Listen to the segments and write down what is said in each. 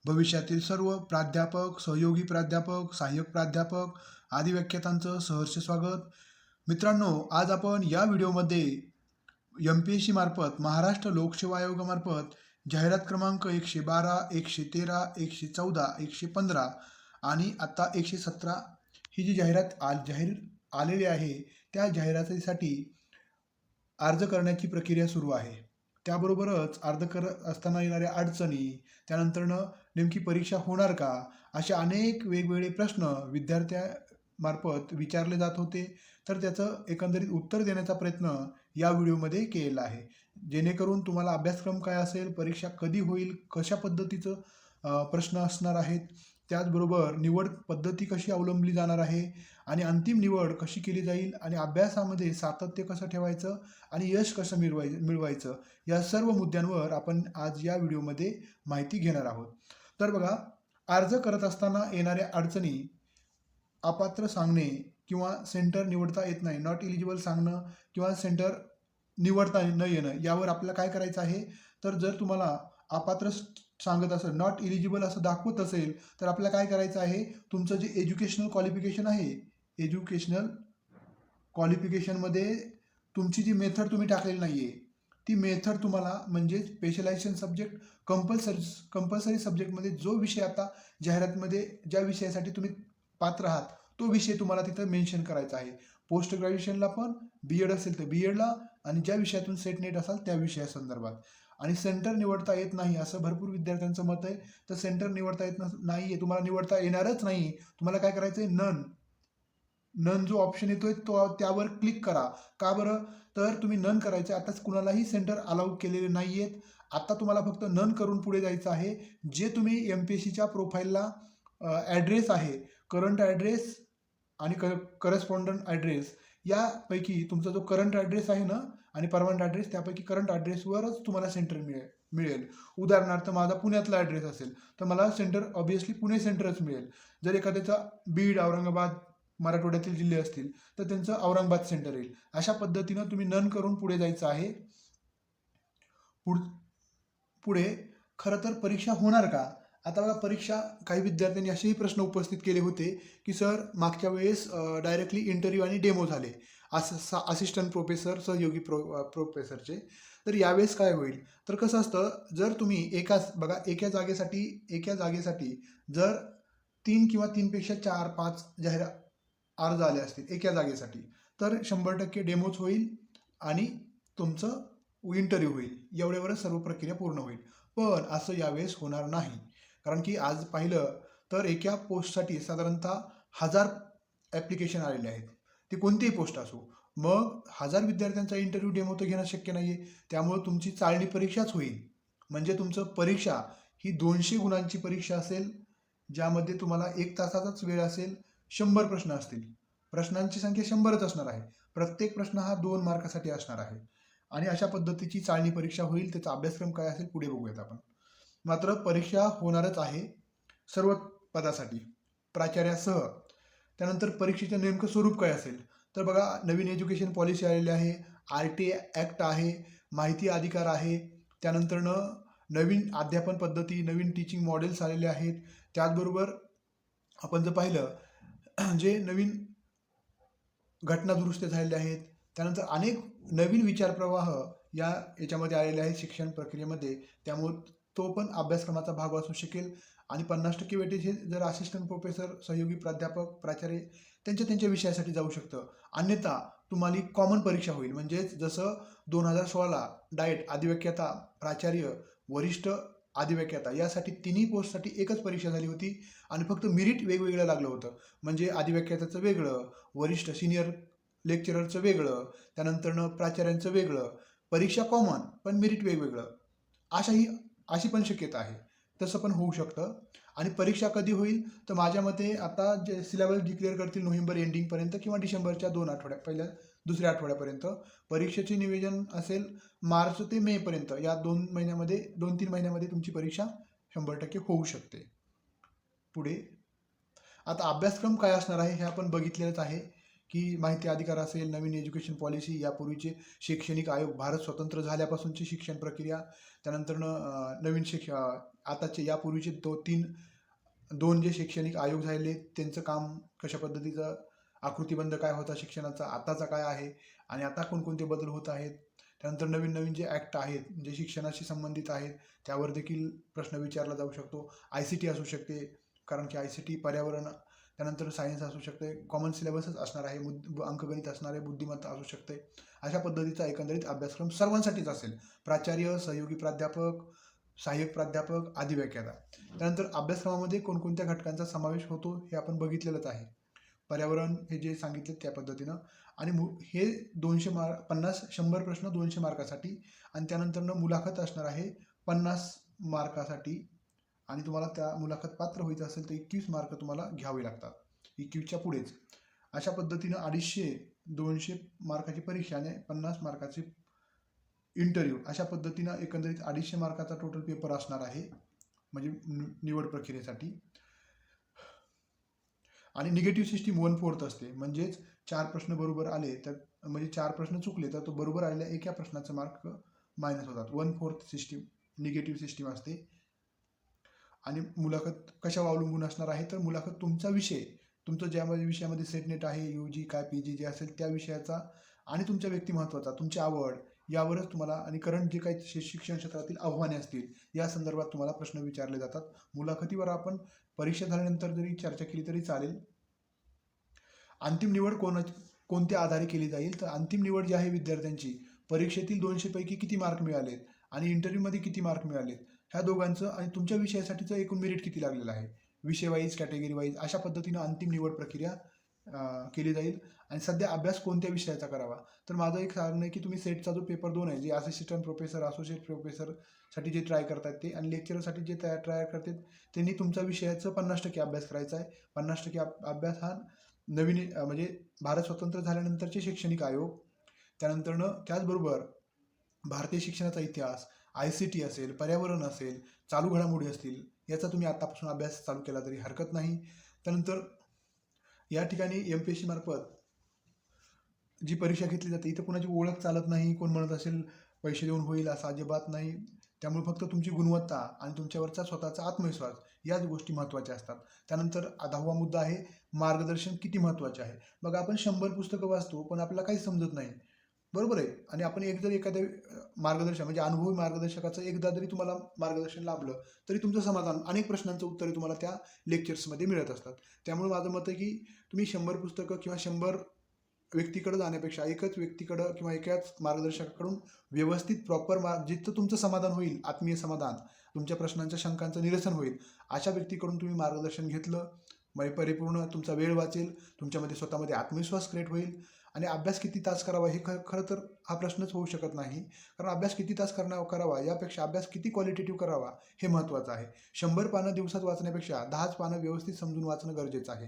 भविष्यातील सर्व प्राध्यापक, सहयोगी प्राध्यापक, सहाय्यक प्राध्यापक आदी व्याख्यातांचं सहर्ष स्वागत. मित्रांनो, आज आपण या व्हिडिओमध्ये MPSC मार्फत महाराष्ट्र लोकसेवा आयोगामार्फत जाहिरात क्रमांक 112, 113, 114, 115 आणि आता 117 ही जी जाहीर आलेली आहे त्या जाहिरातीसाठी अर्ज करण्याची प्रक्रिया सुरू आहे. त्याबरोबरच अर्ज करत असताना येणाऱ्या अडचणी, त्यानंतरनं नेमकी परीक्षा होणार का, असे अनेक वेगवेगळे प्रश्न विद्यार्थ्यामार्फत विचारले जात होते. तर त्याचं एकंदरीत उत्तर देण्याचा प्रयत्न या व्हिडिओमध्ये केलेला आहे, जेणेकरून तुम्हाला अभ्यासक्रम काय असेल, परीक्षा कधी होईल, कशा पद्धतीचं प्रश्न असणार आहेत, त्याचबरोबर निवड पद्धती कशी अवलंबली जाणार आहे आणि अंतिम निवड कशी केली जाईल आणि अभ्यासामध्ये सातत्य कसं ठेवायचं आणि यश कसं मिळवायचं या सर्व मुद्द्यांवर आपण आज या व्हिडिओमध्ये माहिती घेणार आहोत. तर बघा, अर्ज करत असताना येणाऱ्या अडचणी, अपात्र सांगणे किंवा सेंटर निवडता येत नाही, नॉट इलिजिबल सांगणं किंवा सेंटर निवडता न येणं, यावर आपल्याला काय करायचं आहे. तर जर तुम्हाला अपात्र सांगत असेल, नॉट इलिजिबल असं दाखवत असेल, तर आपल्याला काय करायचं आहे, तुमचं जे एज्युकेशनल क्वालिफिकेशन आहे, एज्युकेशनल क्वालिफिकेशनमध्ये तुमची जी मेथड तुम्ही टाकलेली नाही आहे, ती मेथड तुम्हाला म्हणजे स्पेशलायझेशन सब्जेक्ट कंपल्सरी सब्जेक्टमध्ये जो विषय आता जाहिरातमध्ये ज्या विषयासाठी तुम्ही पात्र आहात तो विषय तुम्हाला तिथं मेन्शन करायचा आहे. पोस्ट ग्रॅज्युएशनला पण BEd असेल तर BEdला आणि ज्या विषयातून सेट नेट असाल त्या विषयासंदर्भात. आणि सेंटर निवडता येत नाही असं भरपूर विद्यार्थ्यांचं मत आहे. तर सेंटर निवडता येत नाही आहे, तुम्हाला निवडता येणारच नाही, तुम्हाला काय करायचं आहे, नन जो ऑप्शन येतोय तो त्यावर क्लिक करा. का बरं, तर तुम्ही नन करायचे. आताच कुणालाही सेंटर अलाउ केलेले नाही आहेत. आता तुम्हाला फक्त नन करून पुढे जायचं आहे. जे तुम्ही MPSCच्या प्रोफाईलला ॲड्रेस आहे, करंट ॲड्रेस आणि करस्पॉन्डंट ॲड्रेस, यापैकी तुमचा जो करंट ॲड्रेस आहे ना आणि परमनंट ॲड्रेस, त्यापैकी करंट ॲड्रेसवरच तुम्हाला सेंटर मिळेल. उदाहरणार्थ माझा पुण्यातला ॲड्रेस असेल तर मला सेंटर ऑब्व्हियसली पुणे सेंटरच मिळेल. जर एखाद्याचा बीड, औरंगाबाद, मराठवाड्यातील जिल्हे असतील तर त्यांचं औरंगाबाद सेंटर येईल. अशा पद्धतीनं तुम्ही नन करून पुढे जायचं आहे. पुढे खरं तर परीक्षा होणार का. आता बघा, परीक्षा काही विद्यार्थ्यांनी असेही प्रश्न उपस्थित केले होते की सर, मागच्या वेळेस डायरेक्टली इंटरव्ह्यू आणि डेमो झाले असिस्टंट प्रोफेसर, सहयोगी प्रोफेसरचे. तर यावेळेस काय होईल. तर कसं असतं, जर तुम्ही एका जागेसाठी जर 3 किंवा 3पेक्षा 4-5 अर्ज आले असतील एका जागेसाठी, तर 100% डेमोच होईल आणि तुमचं इंटरव्ह्यू होईल. एवढ्यावरच सर्व प्रक्रिया पूर्ण होईल. पण असं यावेळेस होणार नाही. कारण की आज पाहिलं तर एका पोस्टसाठी साधारणतः 1000 ॲप्लिकेशन आलेले आहेत. ती कोणतीही पोस्ट असो. मग 1000 विद्यार्थ्यांचा इंटरव्ह्यू डेमो तर घेणं शक्य नाही आहे. त्यामुळे तुमची चाळणी परीक्षाच होईल. म्हणजे तुमचं परीक्षा ही 200 गुणांची परीक्षा असेल, ज्यामध्ये तुम्हाला 1 तासाचाच वेळ असेल. 100 प्रश्न असतील. प्रश्नांची संख्या 100च असणार आहे. प्रत्येक प्रश्न हा 2 मार्कासाठी असणार आहे. आणि अशा पद्धतीची चाळणी परीक्षा होईल. त्याचा अभ्यासक्रम काय असेल पुढे बघूयात आपण. मात्र परीक्षा होणारच आहे सर्व पदासाठी प्राचार्यासह. त्यानंतर परीक्षेचं नेमकं स्वरूप काय असेल. तर बघा, नवीन एज्युकेशन पॉलिसी आलेली आहे, RT ॲक्ट आहे, माहिती अधिकार आहे, त्यानंतरनं नवीन अध्यापन पद्धती, नवीन टीचिंग मॉडेल्स आलेले आहेत. त्याचबरोबर आपण जर पाहिलं, जे नवीन घटना दुरुस्त्या झालेल्या आहेत, त्यानंतर अनेक नवीन विचारप्रवाह याच्यामध्ये आलेले आहेत शिक्षण प्रक्रियेमध्ये. त्यामुळे तो पण अभ्यासक्रमाचा भाग असू शकेल. आणि 50% वेटेज हे जर असिस्टंट प्रोफेसर, सहयोगी प्राध्यापक, प्राचार्य त्यांच्या विषयासाठी जाऊ शकतं. अन्यथा तुम्हाला कॉमन परीक्षा होईल. म्हणजेच जसं 2016ला डाएट अधिव्याख्याता, प्राचार्य, वरिष्ठ अधिव्याख्याता यासाठी तिन्ही पोस्टसाठी एकच परीक्षा झाली होती आणि फक्त मेरिट वेगवेगळं लागलं होतं. म्हणजे अधिव्याख्याताचं वेगळं, वरिष्ठ सिनियर लेक्चररचं वेगळं, त्यानंतरनं प्राचार्यांचं वेगळं, परीक्षा कॉमन पण मेरिट वेगवेगळं. अशी पण शक्यता आहे. तसं पण होऊ शकतं. आणि परीक्षा कधी होईल, तर माझ्या मते आता जे सिलेबस डिक्लेअर करतील नोव्हेंबर एंडिंगपर्यंत किंवा डिसेंबरच्या 2-3 आठवड्यापर्यंत. परीक्षेचे नियोजन असेल मार्च ते मेपर्यंत. या 2-3 महिन्यामध्ये तुमची परीक्षा 100% होऊ शकते. पुढे आता अभ्यासक्रम काय असणार आहे हे आपण बघितलेलंच आहे. की माहिती अधिकार असेल, नवीन एज्युकेशन पॉलिसी, यापूर्वीचे शैक्षणिक आयोग, भारत स्वतंत्र झाल्यापासूनची शिक्षण प्रक्रिया, त्यानंतरनं नवीन आताचे यापूर्वीचे दोन जे शैक्षणिक आयोग झाले त्यांचं काम कशा पद्धतीचं, आकृतिबंध काय होता शिक्षणाचा, आताचा काय आहे आणि आता कोणकोणते बदल होत आहेत. त्यानंतर नवीन नवीन जे ॲक्ट आहेत जे शिक्षणाशी संबंधित आहेत त्यावर देखील प्रश्न विचारला जाऊ शकतो. ICT असू शकते, कारण की ICT पर्यावरण, त्यानंतर सायन्स असू शकते, कॉमन सिलेबसच असणार आहे, अंकगणित असणार आहे, बुद्धिमत्ता असू शकते. अशा पद्धतीचा एकंदरीत अभ्यासक्रम सर्वांसाठीच असेल. प्राचार्य, सहयोगी प्राध्यापक, सहाय्यक प्राध्यापक, आदी व्याख्याता. त्यानंतर अभ्यासक्रमामध्ये कोणकोणत्या घटकांचा समावेश होतो हे आपण बघितलेलंच आहे. पर्यावरण हे जे सांगितले त्या पद्धतीनं, आणि हे 100 प्रश्न 200 मार्कासाठी, आणि त्यानंतरनं मुलाखत असणार आहे 50 मार्कासाठी, आणि तुम्हाला त्या मुलाखत पात्र व्हायचं असेल तर 21 मार्क तुम्हाला घ्यावे लागतात, 21च्या पुढेच. अशा पद्धतीनं 200 मार्काची परीक्षा आणि 50 मार्काची इंटरव्ह्यू, अशा पद्धतीनं एकंदरीत 250 मार्काचा टोटल पेपर असणार आहे, म्हणजे निवड प्रक्रियेसाठी. आणि निगेटिव्ह सिस्टीम 1/4 असते, म्हणजेच 4 प्रश्न बरोबर आले तर, म्हणजे 4 प्रश्न चुकले तर तो बरोबर आलेल्या एका प्रश्नाचे मार्क मायनस होतात. 1/4 सिस्टीम निगेटिव्ह सिस्टीम असते. आणि मुलाखत कशावर अवलंबून असणार आहे तर मुलाखत तुमचा विषय, तुमचं ज्या विषयामध्ये सेट नेट आहे, UG काय PG जे असेल त्या विषयाचा, आणि तुमच्या व्यक्तिमत्वाचा, तुमची आवड, यावरच तुम्हाला, आणि करंट जे काही शिक्षण क्षेत्रातील आव्हाने असतील या संदर्भात तुम्हाला प्रश्न विचारले जातात. मुलाखतीवर आपण परीक्षा झाल्यानंतर जरी चर्चा केली तरी चालेल. अंतिम निवड कोणत्या आधारे केली जाईल तर अंतिम निवड जी आहे विद्यार्थ्यांची, परीक्षेतील 200 पैकी किती मार्क मिळालेत आणि इंटरव्ह्यूमध्ये किती मार्क मिळालेत ह्या दोघांचं, आणि तुमच्या विषयासाठीचं एकूण मेरिट किती लागलेलं आहे, विषय वाईज, कॅटेगरी वाईज, अशा पद्धतीनं अंतिम निवड प्रक्रिया केली जाईल. आणि सध्या अभ्यास कोणत्या विषयाचा करावा तर माझं एक सांगणं आहे की तुम्ही सेटचा जो पेपर 2 आहे, जे असिस्टंट प्रोफेसर, असोसिएट प्रोफेसरसाठी जे ट्राय करतात ते, आणि लेक्चरसाठी जे ट्राय करतात त्यांनी तुमच्या विषयाचं 50% अभ्यास करायचा आहे. 50% अभ्यास हा नवीन, म्हणजे भारत स्वतंत्र झाल्यानंतरचे शैक्षणिक आयोग, त्यानंतरनं त्याचबरोबर भारतीय शिक्षणाचा इतिहास, ICT असेल, पर्यावरण असेल, चालू घडामोडी असतील, याचा तुम्ही आतापासून अभ्यास चालू केला तरी हरकत नाही. त्यानंतर या ठिकाणी MPSC मार्फत जी परीक्षा घेतली जाते इथं कोणाची ओळख चालत नाही, कोण म्हणत असेल पैसे देऊन होईल असं अजिबात नाही. त्यामुळे फक्त तुमची गुणवत्ता आणि तुमच्यावरचा स्वतःचा आत्मविश्वास याच गोष्टी महत्त्वाच्या असतात. त्यानंतर 10वा मुद्दा आहे मार्गदर्शन किती महत्त्वाचे आहे. बघा, आपण 100 पुस्तकं वाचतो पण आपल्याला काही समजत नाही, बरोबर आहे, आणि आपण जर एखाद्या मार्गदर्शक, म्हणजे अनुभवी मार्गदर्शकाचं एकदा जरी तुम्हाला मार्गदर्शन लाभलं तरी तुमचं समाधान, अनेक प्रश्नांचं उत्तरे तुम्हाला त्या लेक्चर्समध्ये मिळत असतात. त्यामुळे माझं मत आहे की तुम्ही 100 पुस्तकं किंवा 100 व्यक्तीकडे जाण्यापेक्षा एकच व्यक्तीकडं किंवा एकाच मार्गदर्शकाकडून व्यवस्थित प्रॉपर जिथं तुमचं समाधान होईल, आत्मीय समाधान, तुमच्या प्रश्नांच्या शंकांचं निरसन होईल, अशा व्यक्तीकडून तुम्ही मार्गदर्शन घेतलं म्हणजे परिपूर्ण तुमचा वेळ वाचेल, तुमच्यामध्ये स्वतःमध्ये आत्मविश्वास क्रिएट होईल. आणि अभ्यास किती तास करावा हे खरं तर हा प्रश्नच होऊ शकत नाही, कारण अभ्यास किती तास करावा यापेक्षा अभ्यास किती क्वालिटेटिव्ह करावा हे महत्त्वाचं आहे. 100 पानं दिवसात वाचण्यापेक्षा 10च पानं व्यवस्थित समजून वाचणं गरजेचं आहे,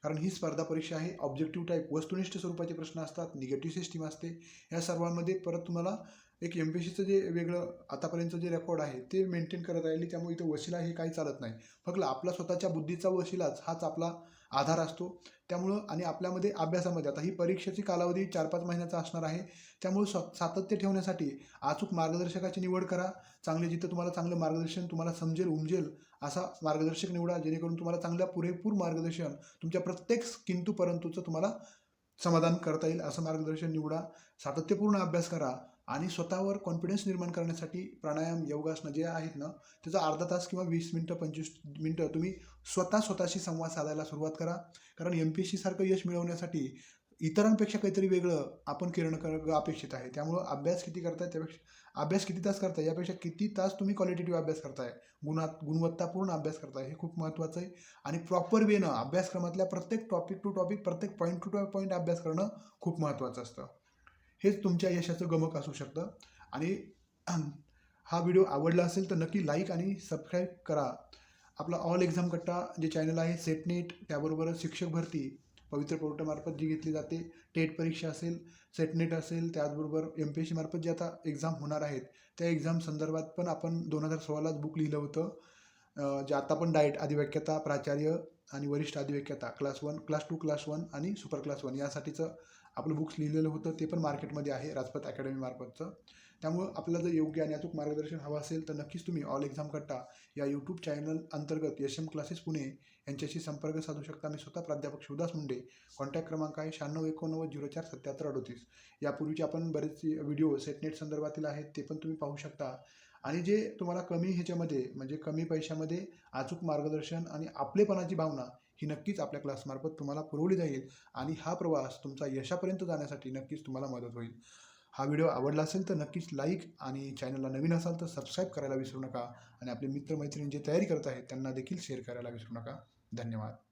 कारण ही स्पर्धा परीक्षा आहे. ऑब्जेक्टिव्ह टाईप वस्तुनिष्ठ स्वरूपाचे प्रश्न असतात, निगेटिव्ह सिस्टीम असते. या सर्वांमध्ये परत तुम्हाला एक MPSCचं जे वेगळं आतापर्यंतचं जे रेकॉर्ड आहे ते मेंटेन करत राहिली, त्यामुळे इथं वशिला हे काही चालत नाही. फक्त आपला स्वतःच्या बुद्धीचा वशिलाच हाच आपला आधार असतो. त्यामुळं, आणि आपल्यामध्ये अभ्यासामध्ये आता ही परीक्षेची कालावधी 4-5 महिन्याचा असणार आहे, त्यामुळे सातत्य ठेवण्यासाठी अचूक मार्गदर्शकाची निवड करा. जिथं तुम्हाला चांगलं मार्गदर्शन तुम्हाला समजेल, उमजेल असा मार्गदर्शक निवडा, जेणेकरून तुम्हाला चांगल्या पुरेपूर मार्गदर्शन तुमच्या प्रत्येक किंतु परंतुचं तुम्हाला समाधान करता येईल असं मार्गदर्शन निवडा. सातत्यपूर्ण अभ्यास करा आणि स्वतःवर कॉन्फिडन्स निर्माण करण्यासाठी प्राणायाम, योगासनं जे आहेत ना, त्याचा अर्धा तास किंवा 20 मिनटं 25 मिनटं तुम्ही स्वतःशी संवाद साधायला सुरुवात करा. कारण MPSC सारखं यश मिळवण्यासाठी इतरांपेक्षा काहीतरी वेगळं आपण करणं अपेक्षित आहे. त्यामुळं अभ्यास किती तास करताय यापेक्षा किती तास तुम्ही क्वालिटेटिव्ह अभ्यास करताय, गुणवत्तापूर्ण अभ्यास करताय, हे खूप महत्त्वाचं आहे. आणि प्रॉपर वेनं अभ्यासक्रमातल्या प्रत्येक टॉपिक टू टॉपिक, प्रत्येक पॉईंट टू पॉईंट अभ्यास करणं खूप महत्त्वाचं असतं. हेच तुमच्या यशाचं गमक असू शकतं. आणि हा व्हिडिओ आवडला असेल तर नक्की लाईक आणि सबस्क्राईब करा. आपला ऑल एक्झाम कट्टा जे चॅनल आहे, सेट नेट, त्याबरोबरच शिक्षक भरती पवित्र पोर्टलमार्फत जी घेतली जाते, टेट परीक्षा असेल, सेट नेट असेल, त्याचबरोबर MPSC मार्फत जे आता एक्झाम होणार आहेत त्या एक्झाम संदर्भात पण आपण 2016लाच बुक लिहिलं होतं. जे आता पण डाएट अधिव्याख्याता प्राचार्य आणि वरिष्ठ अधिव्याख्याता क्लास 1, क्लास 2, क्लास 1 आणि सुपर क्लास 1 यासाठीचं आपलं बुक्स लिहिलेलं होतं. ते पण मार्केटमध्ये आहे राजपथ अकॅडमी मार्फतचं. त्यामुळं आपल्याला जर योग्य आणि अचूक मार्गदर्शन हवं असेल तर नक्कीच तुम्ही ऑल एक्झाम कट्टा या यूट्यूब चॅनल अंतर्गत यशम क्लासेस पुणे यांच्याशी संपर्क साधू शकता. मी स्वतः प्राध्यापक शिवदास मुंडे. कॉन्टॅक्ट क्रमांक आहे 9689047738. यापूर्वीचे आपण बरेच व्हिडिओ सेटनेट संदर्भातील आहेत, ते पण तुम्ही पाहू शकता. आणि जे तुम्हाला कमी ह्याच्यामध्ये म्हणजे कमी पैशामध्ये अचूक मार्गदर्शन आणि आपलेपणाची भावना ही नक्कीच आपल्या क्लासमार्फत तुम्हाला पुरवली जाईल आणि हा प्रवास तुमचा यशापर्यंत जाण्यासाठी नक्कीच तुम्हाला मदत होईल. हा व्हिडिओ आवडला असेल तर नक्कीच लाईक आणि चॅनलला नवीन असाल तर सबस्क्राईब करायला विसरू नका आणि आपले मित्रमैत्रिणी जे तयारी करत आहेत त्यांना देखील शेअर करायला विसरू नका. धन्यवाद.